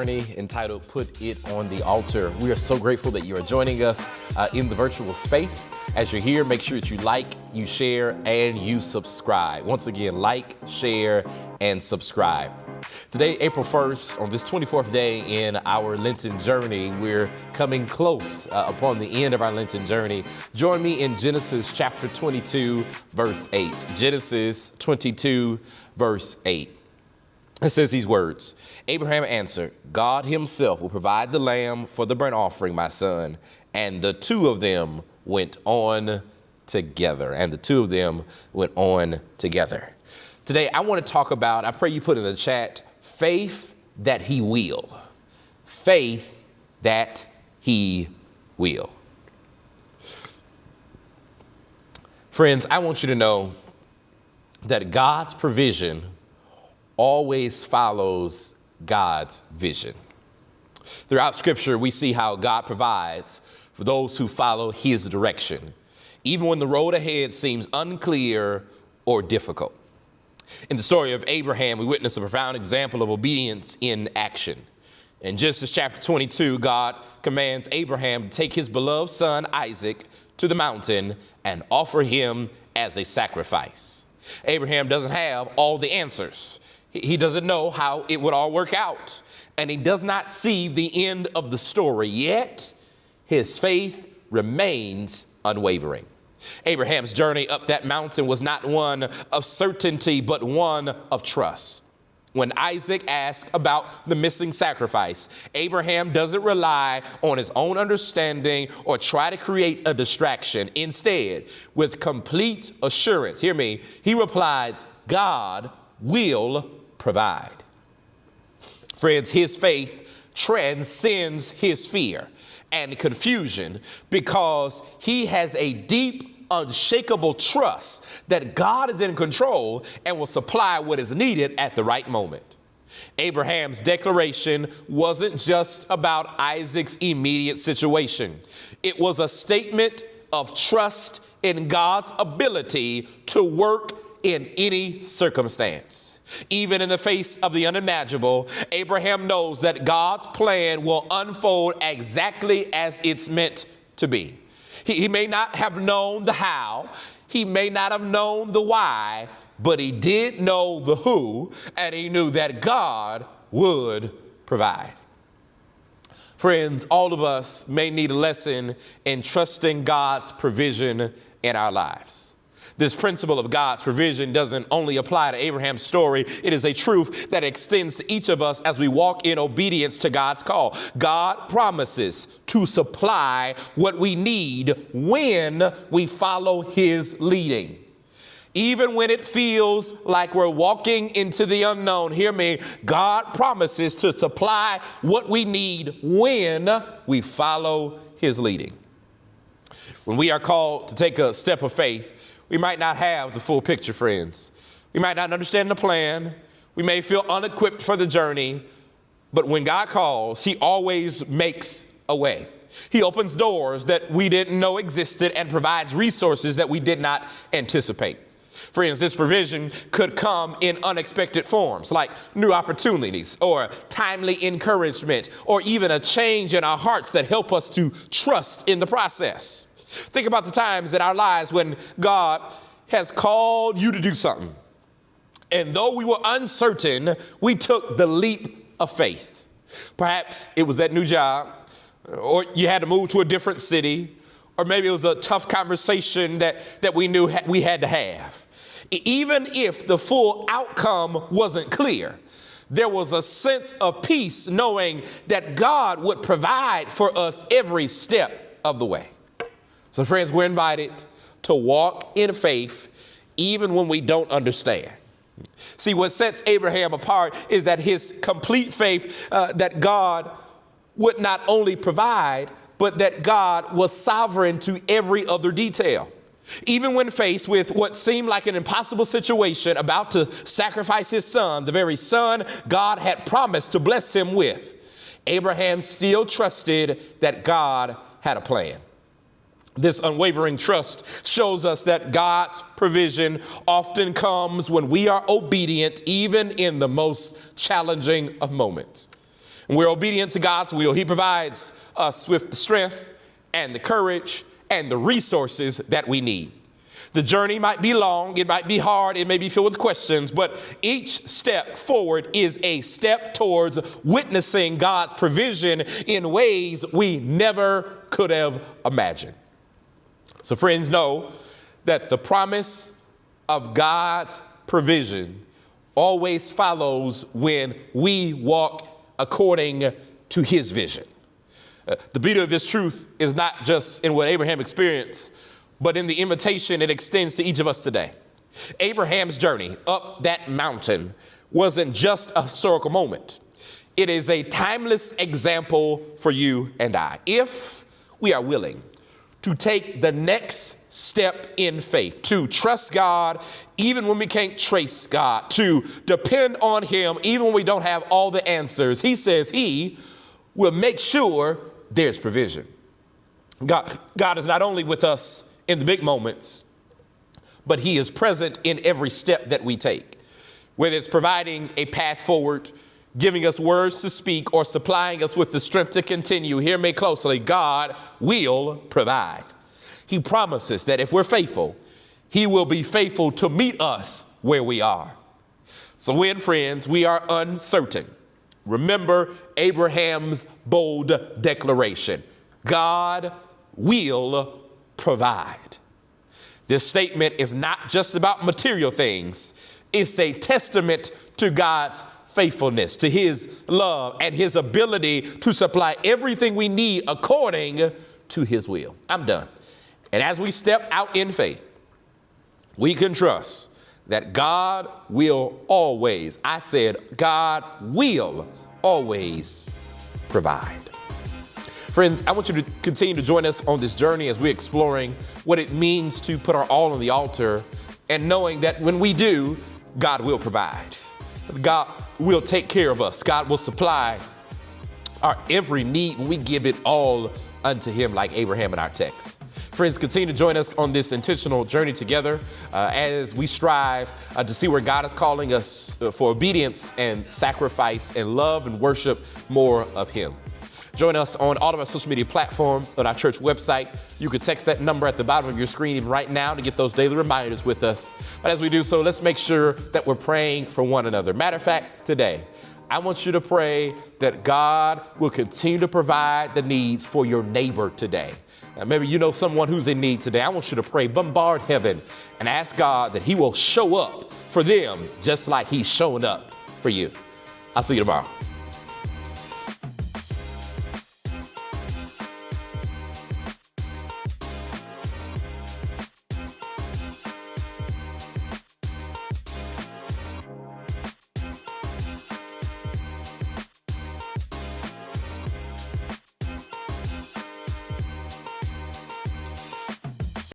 journey entitled Put It on the Altar. We are so grateful that you are joining us in the virtual space. As you're here, make sure that you like, you share, and you subscribe. Once again, like, share, and subscribe. Today, April 1st, on this 24th day in our Lenten journey, we're coming close upon the end of our Lenten journey. Join me in Genesis chapter 22, verse 8. Genesis 22, verse 8. It says these words, Abraham answered, God himself will provide the lamb for the burnt offering, my son. And the two of them went on together. Today, I want to talk about, I pray you put in the chat, faith that he will. Faith that he will. Friends, I want you to know that God's provision always follows God's vision. Throughout Scripture, we see how God provides for those who follow his direction, even when the road ahead seems unclear or difficult. In the story of Abraham, we witness a profound example of obedience in action. In Genesis chapter 22, God commands Abraham to take his beloved son Isaac to the mountain and offer him as a sacrifice. Abraham doesn't have all the answers. He doesn't know how it would all work out, and he does not see the end of the story, yet his faith remains unwavering. Abraham's journey up that mountain was not one of certainty, but one of trust. When Isaac asked about the missing sacrifice, Abraham doesn't rely on his own understanding or try to create a distraction. Instead, with complete assurance, hear me, he replies, God will provide. Friends, his faith transcends his fear and confusion because he has a deep, unshakable trust that God is in control and will supply what is needed at the right moment. Abraham's declaration wasn't just about Isaac's immediate situation. It was a statement of trust in God's ability to work in any circumstance. Even in the face of the unimaginable, Abraham knows that God's plan will unfold exactly as it's meant to be. He may not have known the how, he may not have known the why, but he did know the who, and he knew that God would provide. Friends, all of us may need a lesson in trusting God's provision in our lives. This principle of God's provision doesn't only apply to Abraham's story. It is a truth that extends to each of us as we walk in obedience to God's call. God promises to supply what we need when we follow his leading. Even when it feels like we're walking into the unknown, hear me, God promises to supply what we need when we follow his leading. When we are called to take a step of faith, we might not have the full picture, friends. We might not understand the plan. We may feel unequipped for the journey. But when God calls, he always makes a way. He opens doors that we didn't know existed and provides resources that we did not anticipate. Friends, this provision could come in unexpected forms like new opportunities or timely encouragement or even a change in our hearts that help us to trust in the process. Think about the times in our lives when God has called you to do something. And though we were uncertain, we took the leap of faith. Perhaps it was that new job, or you had to move to a different city, or maybe it was a tough conversation that we knew we had to have. Even if the full outcome wasn't clear, there was a sense of peace knowing that God would provide for us every step of the way. So friends, we're invited to walk in faith even when we don't understand. See, what sets Abraham apart is that his complete faith that God would not only provide, but that God was sovereign to every other detail. Even when faced with what seemed like an impossible situation, about to sacrifice his son, the very son God had promised to bless him with, Abraham still trusted that God had a plan. This unwavering trust shows us that God's provision often comes when we are obedient, even in the most challenging of moments. When we're obedient to God's will, he provides us with the strength and the courage and the resources that we need. The journey might be long, it might be hard, it may be filled with questions, but each step forward is a step towards witnessing God's provision in ways we never could have imagined. So friends, know that the promise of God's provision always follows when we walk according to his vision. The beauty of this truth is not just in what Abraham experienced, but in the invitation it extends to each of us today. Abraham's journey up that mountain wasn't just a historical moment. It is a timeless example for you and I. If we are willing to take the next step in faith, to trust God even when we can't trace God, to depend on him even when we don't have all the answers, he says he will make sure there's provision. God is not only with us in the big moments, but he is present in every step that we take, whether it's providing a path forward, giving us words to speak, or supplying us with the strength to continue. Hear me closely. God will provide. He promises that if we're faithful, he will be faithful to meet us where we are. So when, friends, we are uncertain, remember Abraham's bold declaration: God will provide. This statement is not just about material things. It's a testament to God's faithfulness, to his love, and his ability to supply everything we need according to his will. I'm done. And as we step out in faith, we can trust that God will always, I said, God will always provide. Friends, I want you to continue to join us on this journey as we're exploring what it means to put our all on the altar, and knowing that when we do, God will provide. God will take care of us. God will supply our every need when we give it all unto him, like Abraham in our text. Friends, continue to join us on this intentional journey together as we strive to see where God is calling us for obedience and sacrifice and love and worship more of him. Join us on all of our social media platforms, on our church website. You can text that number at the bottom of your screen even right now to get those daily reminders with us. But as we do so, let's make sure that we're praying for one another. Matter of fact, today, I want you to pray that God will continue to provide the needs for your neighbor today. Now, maybe you know someone who's in need today. I want you to pray, bombard heaven, and ask God that he will show up for them just like he's showing up for you. I'll see you tomorrow.